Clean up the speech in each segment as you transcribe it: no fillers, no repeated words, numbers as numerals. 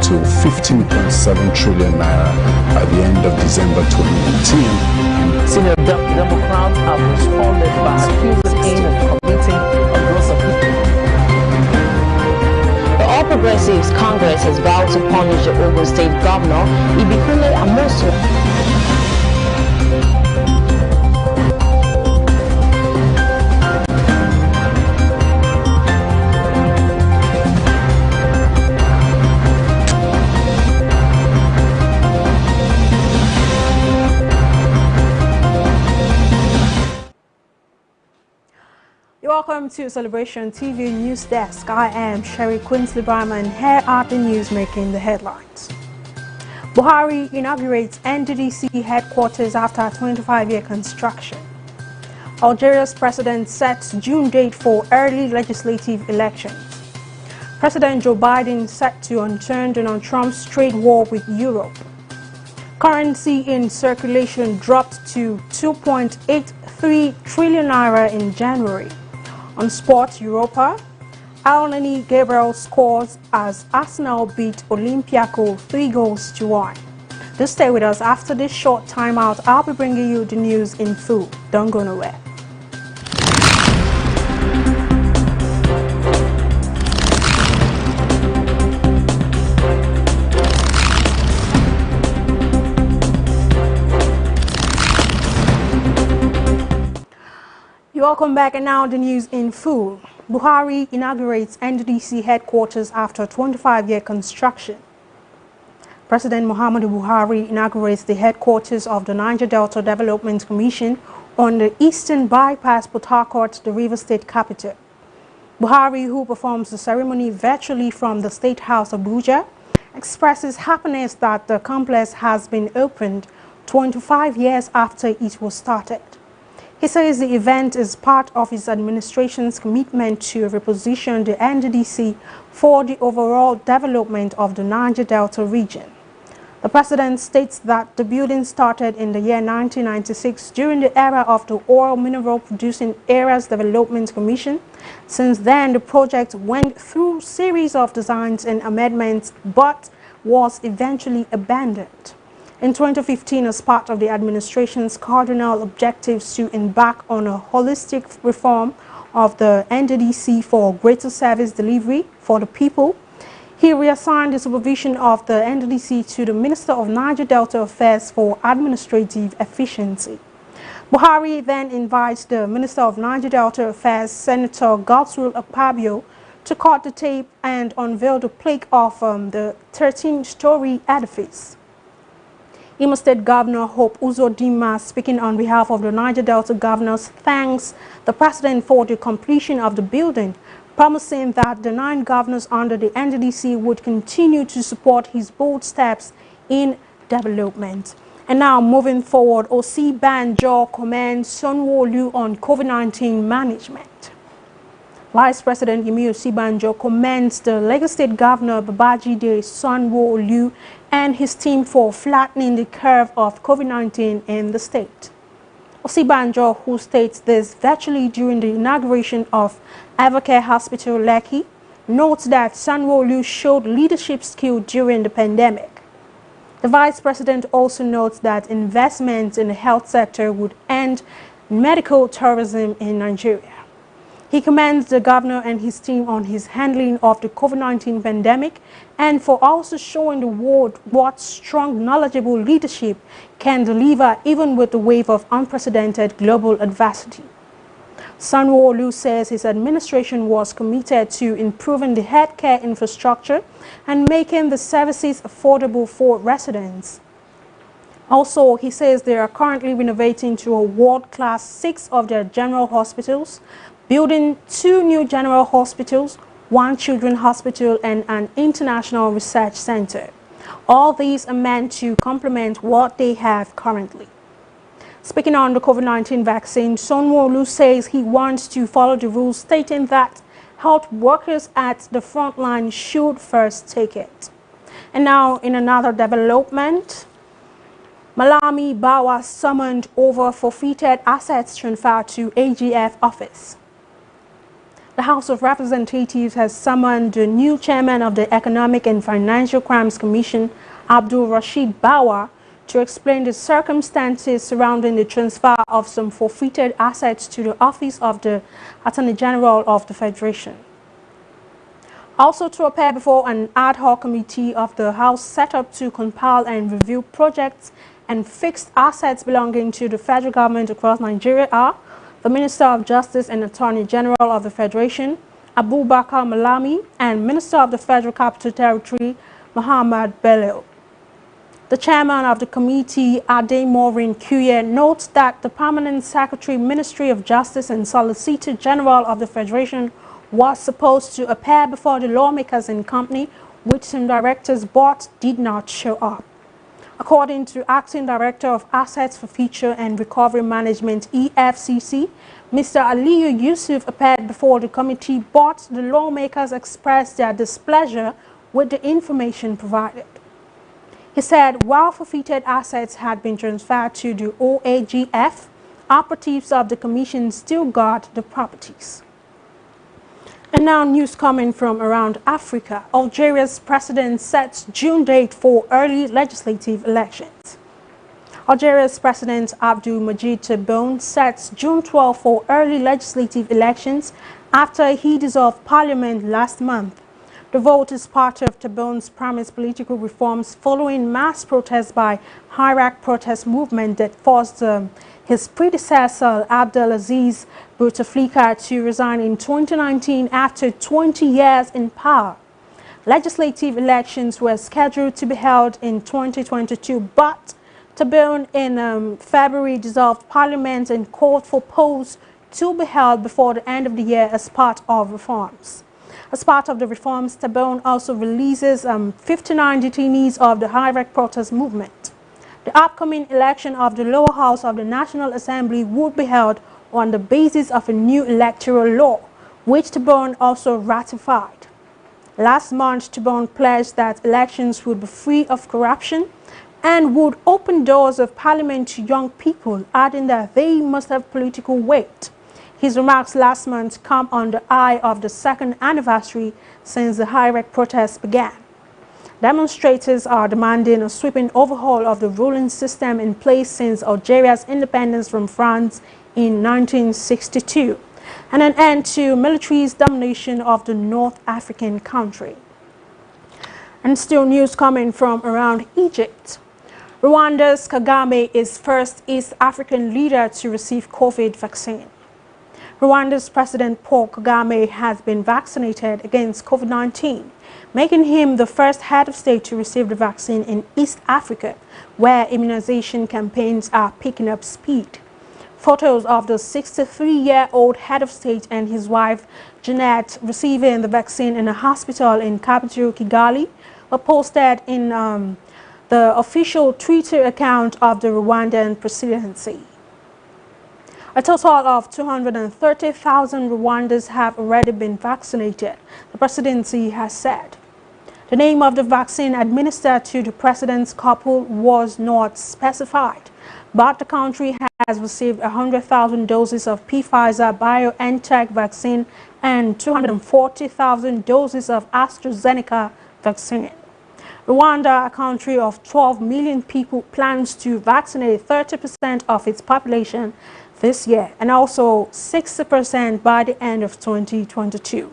to 15.7 trillion naira at the end of December 2018. Senior Democrats have responded by accusing him of committing a gross offence. The All Progressives Congress has vowed to punish the Ogun State Governor, Ibikunle Amosu. Welcome to Celebration TV News Desk. I am Sherry Quinsley Barman. Here are the news making the headlines. Buhari inaugurates NDDC headquarters after 25-year construction. Algeria's president sets June date for early legislative elections. President Joe Biden set to unturn Donald Trump's trade war with Europe. Currency in circulation dropped to 2.83 trillion naira in January. On Sport Europa, Alnani Gabriel scores as Arsenal beat Olympiacos 3-1. Do stay with us. After this short timeout, I'll be bringing you the news in full. Don't go nowhere. Welcome back, and now the news in full. Buhari inaugurates NDDC headquarters after 25-year construction. President Muhammadu Buhari inaugurates the headquarters of the Niger Delta Development Commission on the Eastern Bypass, Port Harcourt, the River State capital. Buhari, who performs the ceremony virtually from the State House Abuja, expresses happiness that the complex has been opened 25 years after it was started. He says the event is part of his administration's commitment to reposition the NDDC for the overall development of the Niger Delta region. The president states that the building started in the year 1996 during the era of the Oil Mineral Producing Areas Development Commission. Since then, the project went through a series of designs and amendments but was eventually abandoned. In 2015, as part of the administration's cardinal objectives to embark on a holistic reform of the NDDC for greater service delivery for the people, he reassigned the supervision of the NDDC to the Minister of Niger Delta Affairs for administrative efficiency. Buhari then invites the Minister of Niger Delta Affairs, Senator Godswill Akpabio, to cut the tape and unveil the plaque of the 13-story edifice. Imo State Governor Hope Uzodinma, speaking on behalf of the Niger Delta governors, thanks the president for the completion of the building, promising that the 9 governors under the NDDC would continue to support his bold steps in development. And now, moving forward, Osibanjo commends Sanwo-Olu on COVID-19 management. Vice President Yemi Osibanjo commends the Lagos State Governor Babajide Sanwo-Olu and his team for flattening the curve of COVID-19 in the state. Osibanjo, who states this virtually during the inauguration of Evercare Hospital Lekki, notes that Sanwo-Olu showed leadership skill during the pandemic. The vice president also notes that investments in the health sector would end medical tourism in Nigeria. He commends the governor and his team on his handling of the COVID-19 pandemic and for also showing the world what strong, knowledgeable leadership can deliver even with the wave of unprecedented global adversity. Sanwo-Olu says his administration was committed to improving the healthcare infrastructure and making the services affordable for residents. Also, he says they are currently renovating to a world-class 6 of their general hospitals, building 2 new general hospitals, 1 children's hospital, and an international research center. All these are meant to complement what they have currently. Speaking on the COVID-19 vaccine, Sanwo-Olu says he wants to follow the rules, stating that health workers at the front line should first take it. And now, in another development, Malami Bawa summoned over forfeited assets transferred to AGF office. The House of Representatives has summoned the new chairman of the Economic and Financial Crimes Commission, Abdul Rashid Bawa, to explain the circumstances surrounding the transfer of some forfeited assets to the office of the Attorney General of the Federation. Also to appear before an ad hoc committee of the House set up to compile and review projects and fixed assets belonging to the federal government across Nigeria are the Minister of Justice and Attorney General of the Federation, Abubakar Malami, and Minister of the Federal Capital Territory, Muhammad Bello. The chairman of the committee, Ade Maureen Kuye, notes that the Permanent Secretary, Ministry of Justice and Solicitor General of the Federation was supposed to appear before the lawmakers in company, which some directors but did not show up. According to Acting Director of Assets Forfeiture and Recovery Management, EFCC, Mr. Aliyu Yusuf appeared before the committee, but the lawmakers expressed their displeasure with the information provided. He said while forfeited assets had been transferred to the OAGF, operatives of the commission still got the properties. And now news coming from around Africa. Algeria's president sets June date for early legislative elections. Algeria's President Abdul Majid Tebboune sets June 12 for early legislative elections after he dissolved parliament last month. The vote is part of Tebboune's promised political reforms following mass protests by Iraq protest movement that forced his predecessor Abdelaziz Bouteflika to resign in 2019 after 20 years in power. Legislative elections were scheduled to be held in 2022, but Tebboune in February dissolved parliament and called for polls to be held before the end of the year as part of reforms. As part of the reforms, Tebboune also releases 59 detainees of the Iraq protest movement. The upcoming election of the lower house of the National Assembly would be held on the basis of a new electoral law, which Tebboune also ratified. Last month, Tebboune pledged that elections would be free of corruption and would open doors of parliament to young people, adding that they must have political weight. His remarks last month come on the eve of the second anniversary since the Iraq protests began. Demonstrators are demanding a sweeping overhaul of the ruling system in place since Algeria's independence from France in 1962, and an end to military's domination of the North African country. And still news coming from around Egypt. Rwanda's Kagame is first East African leader to receive COVID vaccine. Rwanda's President Paul Kagame has been vaccinated against COVID-19, making him the first head of state to receive the vaccine in East Africa, where immunization campaigns are picking up speed. Photos of the 63-year-old head of state and his wife, Jeanette, receiving the vaccine in a hospital in capital Kigali were posted in the official Twitter account of the Rwandan presidency. A total of 230,000 Rwandans have already been vaccinated, the presidency has said. The name of the vaccine administered to the president's couple was not specified, but the country has received 100,000 doses of Pfizer BioNTech vaccine and 240,000 doses of AstraZeneca vaccine. Rwanda, a country of 12 million people, plans to vaccinate 30% of its population this year and also 60% by the end of 2022.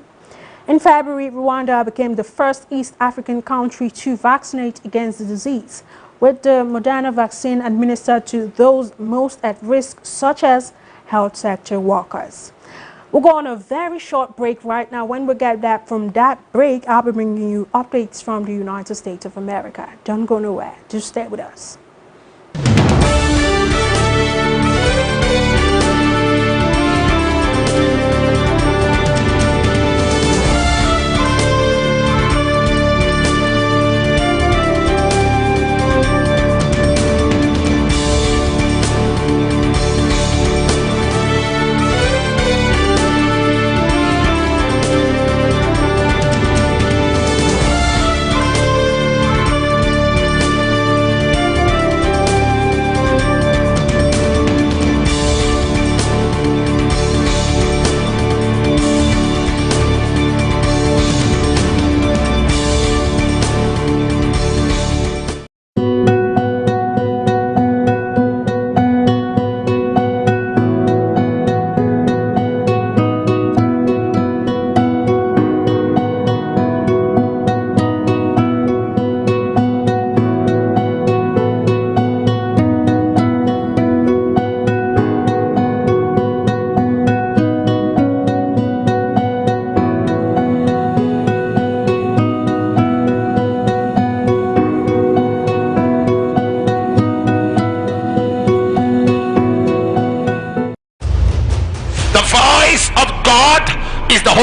In February, Rwanda became the first East African country to vaccinate against the disease, with the Moderna vaccine administered to those most at risk, such as health sector workers. We'll go on a very short break right now. When we get back from that break, I'll be bringing you updates from the United States of America. Don't go nowhere. Just stay with us.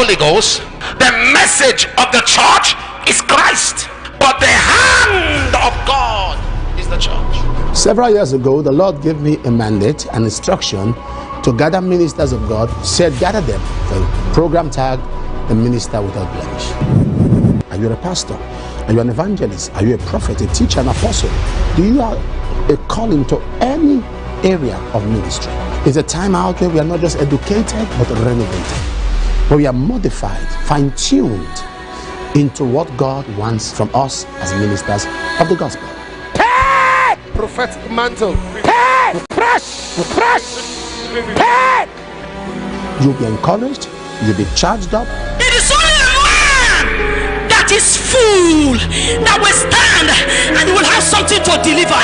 Holy Ghost. The message of the church is Christ, but the hand of God is the church. Several years ago, the Lord gave me a mandate, an instruction to gather ministers of God. Said, gather them. The program tag, the minister without blemish. Are you a pastor? Are you an evangelist? Are you a prophet, a teacher, an apostle? Do you have a calling to any area of ministry? It's a time out where we are not just educated, but renovated. But we are modified, fine-tuned into what God wants from us as ministers of the gospel. Take prophetic mantle. Take fresh. Take. You'll be encouraged, you'll be charged up. It is only a man that is full that will stand and will have something to deliver.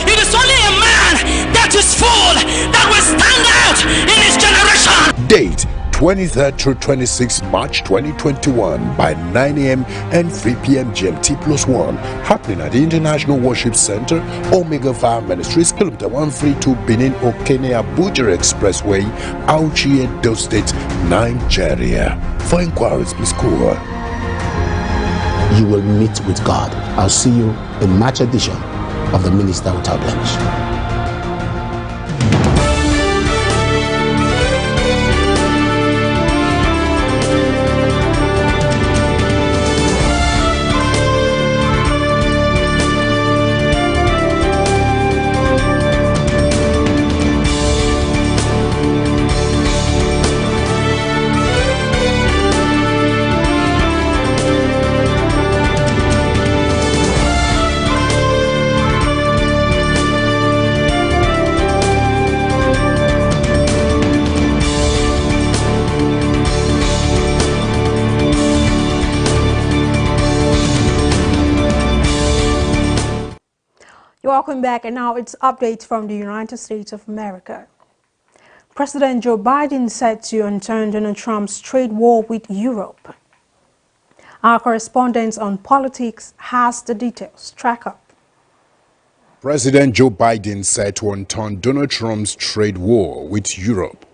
It is only a man that is full that will stand out in his generation. Date 23rd through 26th March 2021 by 9 a.m. and 3 p.m. GMT+1, happening at the International Worship Center, Omega Fire Ministries, kilometer 132 Benin Okene Abuja Expressway, Auchi, Edo State, Nigeria. For inquiries, please call. You will meet with God. I'll see you in March edition of the Minister Without Blemish. Welcome back, and now it's updates from the United States of America. President Joe Biden said to overturn Donald Trump's trade war with Europe. Our correspondent on politics has the details. Track up. President Joe Biden said to overturn Donald Trump's trade war with Europe.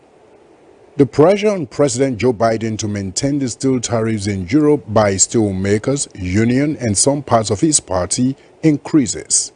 The pressure on President Joe Biden to maintain the steel tariffs in Europe by steelmakers, union, and some parts of his party increases.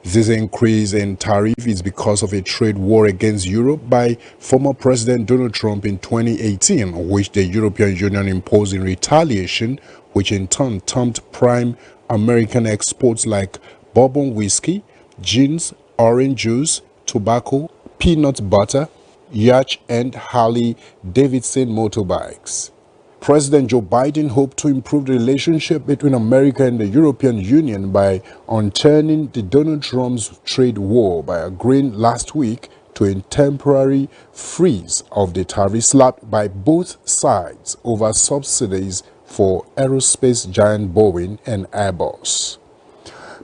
This increase in tariff is because of a trade war against Europe by former President Donald Trump in 2018, which the European Union imposed in retaliation, which in turn thumped prime American exports like bourbon whiskey, gins, orange juice, tobacco, peanut butter, yacht, and Harley-Davidson motorbikes. President Joe Biden hoped to improve the relationship between America and the European Union by overturning the Donald Trump's trade war by agreeing last week to a temporary freeze of the tariffs slapped by both sides over subsidies for aerospace giant Boeing and Airbus.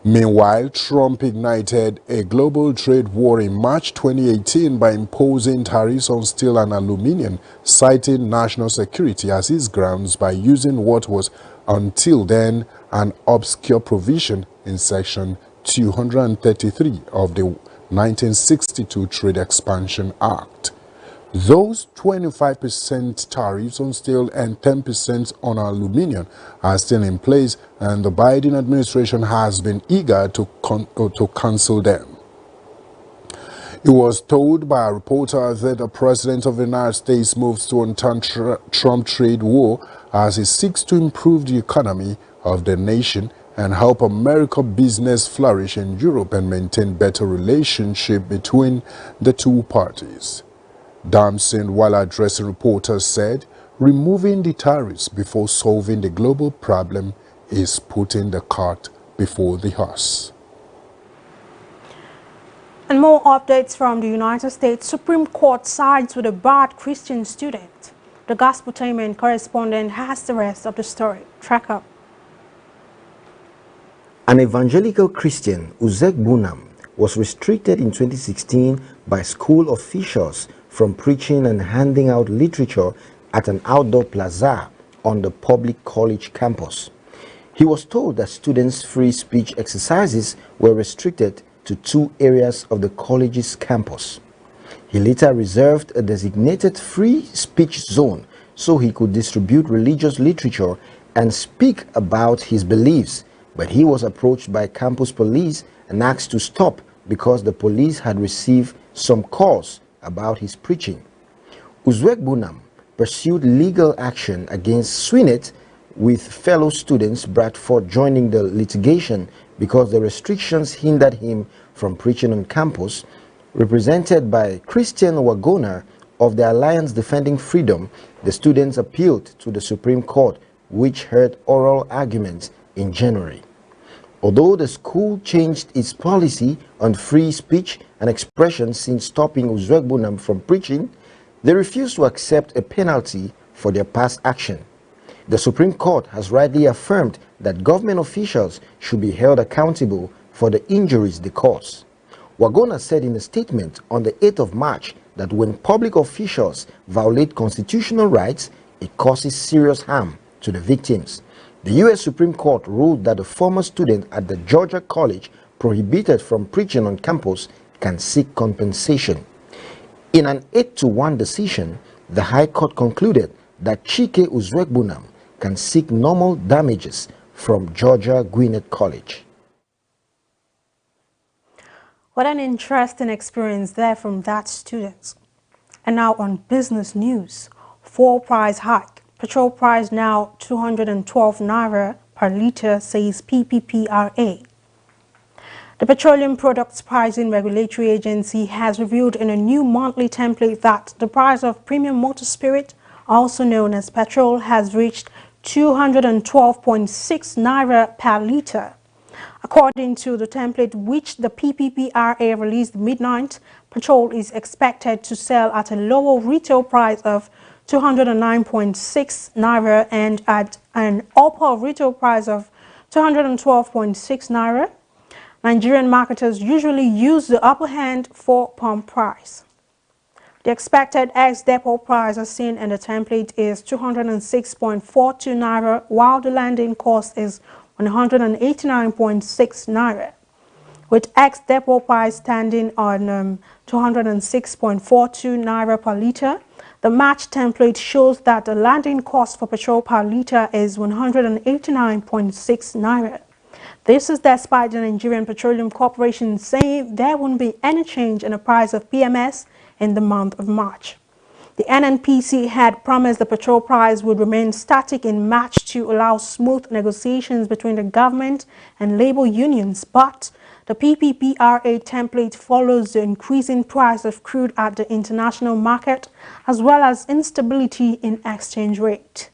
Meanwhile, Trump ignited a global trade war in March 2018 by imposing tariffs on steel and aluminum, citing national security as his grounds by using what was until then an obscure provision in Section 233 of the 1962 Trade Expansion Act. Those 25% tariffs on steel and 10% on aluminum are still in place, and the Biden administration has been eager to cancel them. It was told by a reporter that the President of the United States moves to overturn Trump trade war as he seeks to improve the economy of the nation and help American business flourish in Europe and maintain better relationship between the two parties. Damson, while addressing reporters, said removing the tariffs before solving the global problem is putting the cart before the horse. And more updates from the United States. Supreme Court sides with a barred Christian student. The Gospeltainment correspondent has the rest of the story. Track up. An evangelical Christian, Uzek Bunam, was restricted in 2016 by school officials from preaching and handing out literature at an outdoor plaza on the public college campus. He was told that students' free speech exercises were restricted to 2 areas of the college's campus. He later reserved a designated free speech zone so he could distribute religious literature and speak about his beliefs, but he was approached by campus police and asked to stop because the police had received some calls about his preaching. Uzegbunam pursued legal action against Swinet, with fellow students Bradford joining the litigation because the restrictions hindered him from preaching on campus. Represented by Christian Wagona of the Alliance Defending Freedom, the students appealed to the Supreme Court, which heard oral arguments in January. Although the school changed its policy on free speech and expression since stopping Uzegbunam from preaching, they refused to accept a penalty for their past action. The Supreme Court has rightly affirmed that government officials should be held accountable for the injuries they cause. Wagona said in a statement on the 8th of March that when public officials violate constitutional rights, it causes serious harm to the victims. The U.S. Supreme Court ruled that a former student at the Georgia College prohibited from preaching on campus can seek compensation. In an 8-1 decision, the High Court concluded that Chike Uzegbunam can seek normal damages from Georgia Gwinnett College. What an interesting experience there from that student. And now on business news, fuel price hike. Petrol price now 212 naira per litre, says PPPRA. The Petroleum Products Pricing Regulatory Agency has revealed in a new monthly template that the price of premium motor spirit, also known as petrol, has reached 212.6 naira per litre. According to the template which the PPPRA released midnight, petrol is expected to sell at a lower retail price of 209.6 naira and at an upper retail price of 212.6 naira. Nigerian marketers usually use the upper hand for pump price. The expected ex-depot price as seen in the template is 206.42 naira, while the landing cost is 189.6 naira. With ex-depot price standing on 206.42 naira per litre, the match template shows that the landing cost for petrol per litre is 189.6 naira. This is despite the Nigerian Petroleum Corporation saying there won't be any change in the price of PMS in the month of March. The NNPC had promised the petrol price would remain static in March to allow smooth negotiations between the government and labor unions, but the PPPRA template follows the increasing price of crude at the international market, as well as instability in exchange rate.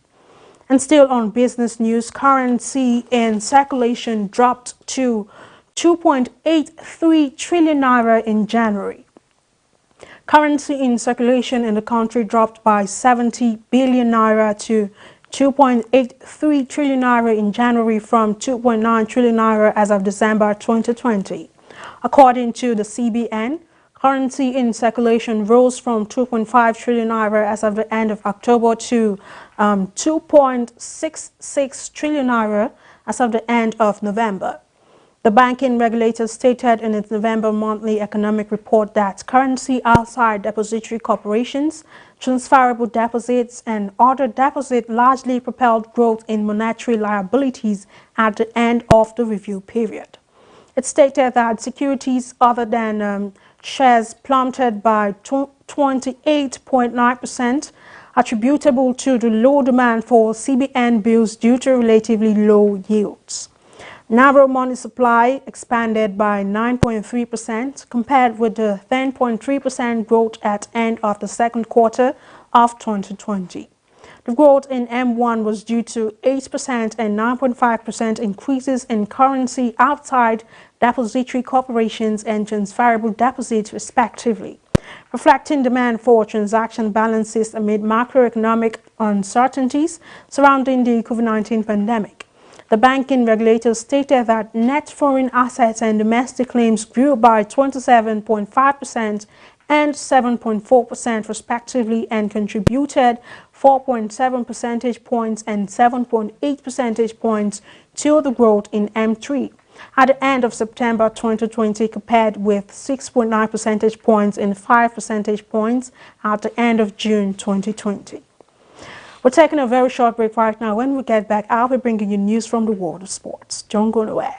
And still on business news, currency in circulation dropped to 2.83 trillion naira in January. Currency in circulation in the country dropped by 70 billion naira to 2.83 trillion naira in January from 2.9 trillion naira as of December 2020. According to the CBN, currency in circulation rose from 2.5 trillion naira as of the end of October to 2.66 trillion naira as of the end of November. The banking regulator stated in its November monthly economic report that currency outside depository corporations, transferable deposits, and other deposits largely propelled growth in monetary liabilities at the end of the review period. It stated that securities other than shares plummeted by 28.9%, attributable to the low demand for CBN bills due to relatively low yields. Narrow money supply expanded by 9.3% compared with the 10.3% growth at end of the second quarter of 2020. The growth in M1 was due to 8% and 9.5% increases in currency outside depository corporations and transferable deposits respectively, reflecting demand for transaction balances amid macroeconomic uncertainties surrounding the COVID-19 pandemic. The banking regulator stated that net foreign assets and domestic claims grew by 27.5% and 7.4% respectively and contributed 4.7 percentage points and 7.8 percentage points to the growth in M3 at the end of September 2020 compared with 6.9 percentage points and 5 percentage points at the end of June 2020. We're taking a very short break right now. When we get back, I'll be bringing you news from the world of sports. Don't go nowhere.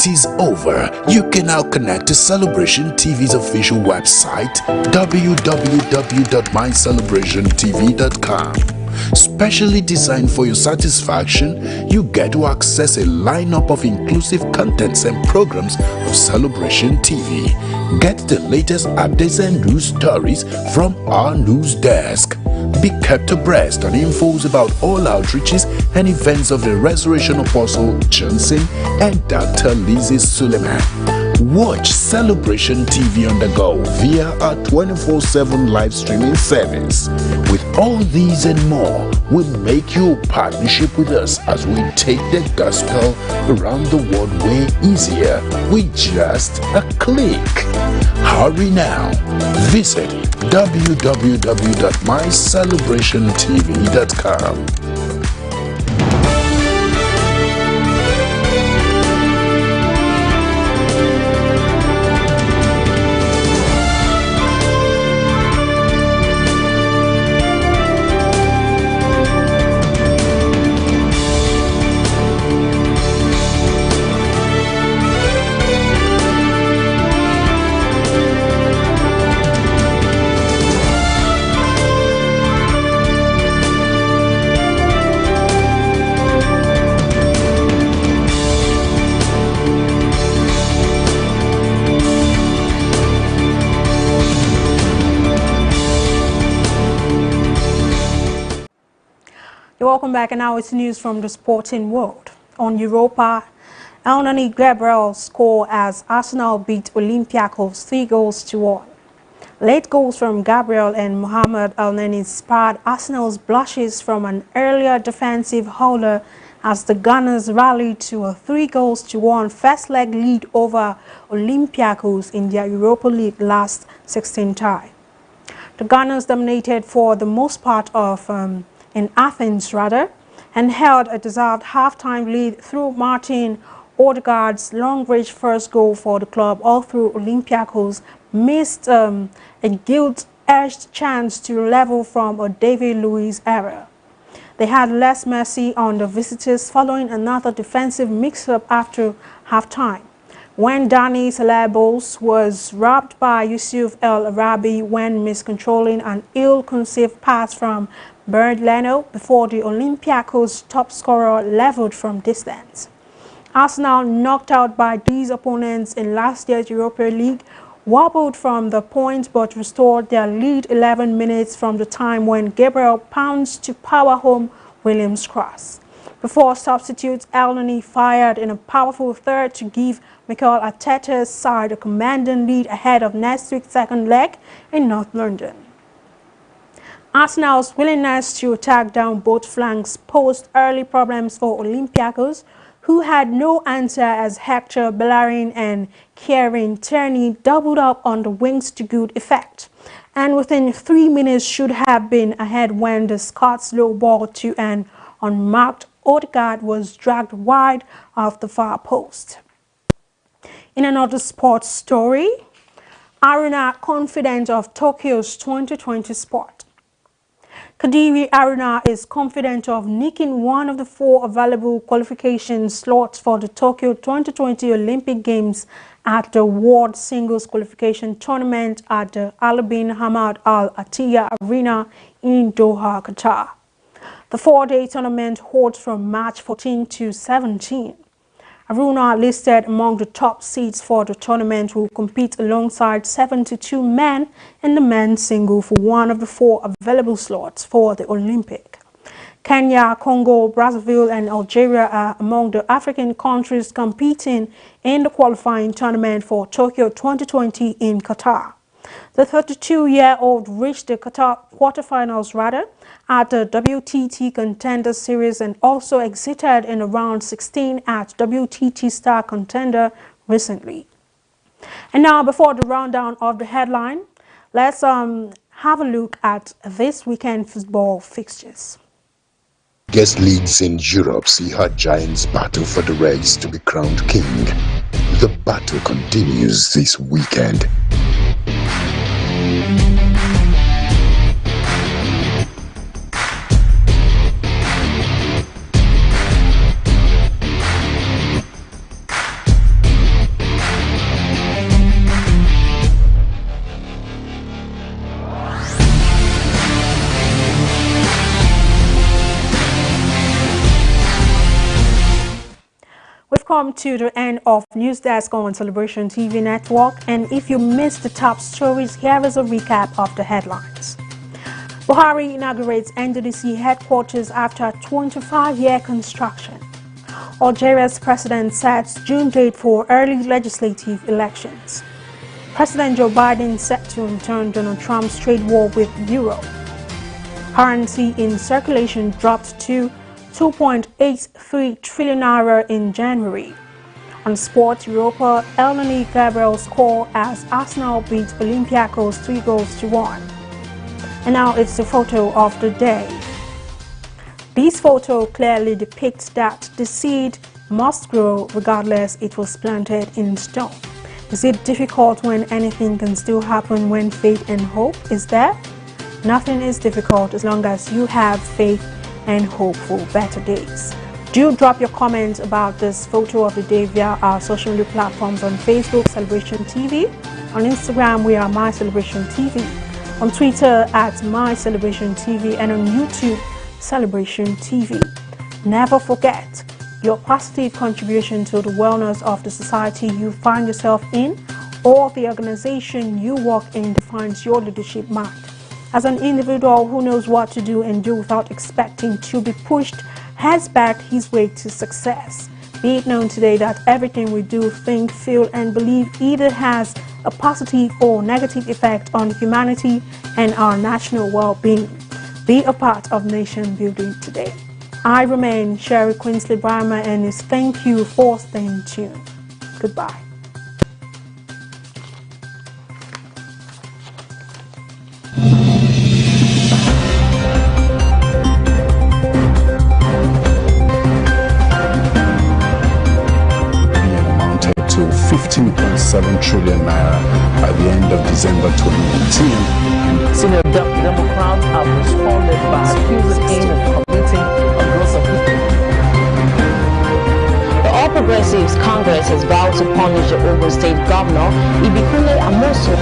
Is over. You can now connect to Celebration TV's official website www.mycelebrationtv.com. Specially designed for your satisfaction, you get to access a lineup of inclusive contents and programs of Celebration TV. Get the latest updates and news stories from our news desk. Be kept abreast on infos about all outreaches and events of the Resurrection Apostle Johnson and Dr. Lizzie Suleiman. Watch Celebration TV on the go via our 24/7 live streaming service. With all these and more, we'll make your partnership with us as we take the gospel around the world way easier with just a click. Hurry now. Visit www.mycelebrationtv.com. Welcome back, and now it's news from the sporting world. On Europa, Elneny Gabriel scored as Arsenal beat Olympiacos 3-1. Late goals from Gabriel and Mohamed Elneny sparred Arsenal's blushes from an earlier defensive howler as the Gunners rallied to a 3-1 first leg lead over Olympiacos in their Europa League last 16 tie. The Gunners dominated for the most part of in Athens and held a deserved half-time lead through Martin Odegaard's long-range first goal for the club, all through Olympiacos missed a gilt-edged chance to level from a David Luiz error. They had less mercy on the visitors following another defensive mix-up after half-time, when Dani Ceballos was robbed by Yusuf El Arabi when miscontrolling an ill-conceived pass from Bernd Leno before the Olympiacos top scorer leveled from distance. Arsenal, knocked out by these opponents in last year's Europa League, wobbled from the points but restored their lead 11 minutes from the time when Gabriel pounced to power home Williams' cross. Before substitutes, Elneny fired in a powerful third to give Mikel Arteta's side a commanding lead ahead of next week's second leg in North London. Arsenal's willingness to attack down both flanks posed early problems for Olympiacos, who had no answer as Hector Bellerin and Kieran Tierney doubled up on the wings to good effect, and within 3 minutes should have been ahead when the Scots low ball to an unmarked Odegaard was dragged wide of the far post. In another sports story, Aruna confident of Tokyo's 2020 spot. Kadiri Aruna is confident of nicking one of the 4 available qualification slots for the Tokyo 2020 Olympic Games at the World Singles Qualification Tournament at the Ali bin Hamad Al Attiyah Arena in Doha, Qatar. The 4-day tournament holds from March 14 to 17. Aruna, listed among the top seeds for the tournament, will compete alongside 72 men in the men's single for one of the 4 available slots for the Olympic. Kenya, Congo, Brazzaville and Algeria are among the African countries competing in the qualifying tournament for Tokyo 2020 in Qatar. The 32-year-old reached the Qatar quarterfinals at the WTT Contender Series and also exited in round 16 at WTT Star Contender recently. And now, before the rundown of the headline, let's have a look at this weekend football fixtures. Guest leagues in Europe see her giants battle for the race to be crowned king. The battle continues this weekend. We've come to the end of News Desk on Celebration TV Network, and if you missed the top stories, here is a recap of the headlines. Buhari inaugurates NDDC headquarters after 25-year construction. Algeria's president sets June date for early legislative elections. President Joe Biden set to return Donald Trump's trade war with Europe. Currency in circulation dropped to 2.83 trillion naira in January. On sports, Europa, Elneny Gabriel score as Arsenal beat Olympiacos 3-1. And now it's the photo of the day. This photo clearly depicts that the seed must grow regardless it was planted in stone. Is it difficult when anything can still happen when faith and hope is there? Nothing is difficult as long as you have faith and hope for better days. Do drop your comments about this photo of the day via our social media platforms. On Facebook, Celebration TV. On Instagram, we are My Celebration TV. On Twitter, at My Celebration TV. And on YouTube, Celebration TV. Never forget, your positive contribution to the wellness of the society you find yourself in or the organization you work in defines your leadership mind. As an individual who knows what to do and do without expecting to be pushed, heads back his way to success. Be it known today that everything we do, think, feel, and believe either has a positive or negative effect on humanity and our national well-being. Be a part of nation building today. I remain Sherry Quinsley Barmer, and is thank you for staying tuned. Goodbye. To 15.7 trillion naira by the end of December 2019. Senior Democrats have responded by accusing aim of committing a gross offense. The All Progressives Congress has vowed to punish the Ogun State Governor, Ibikunle Amosun.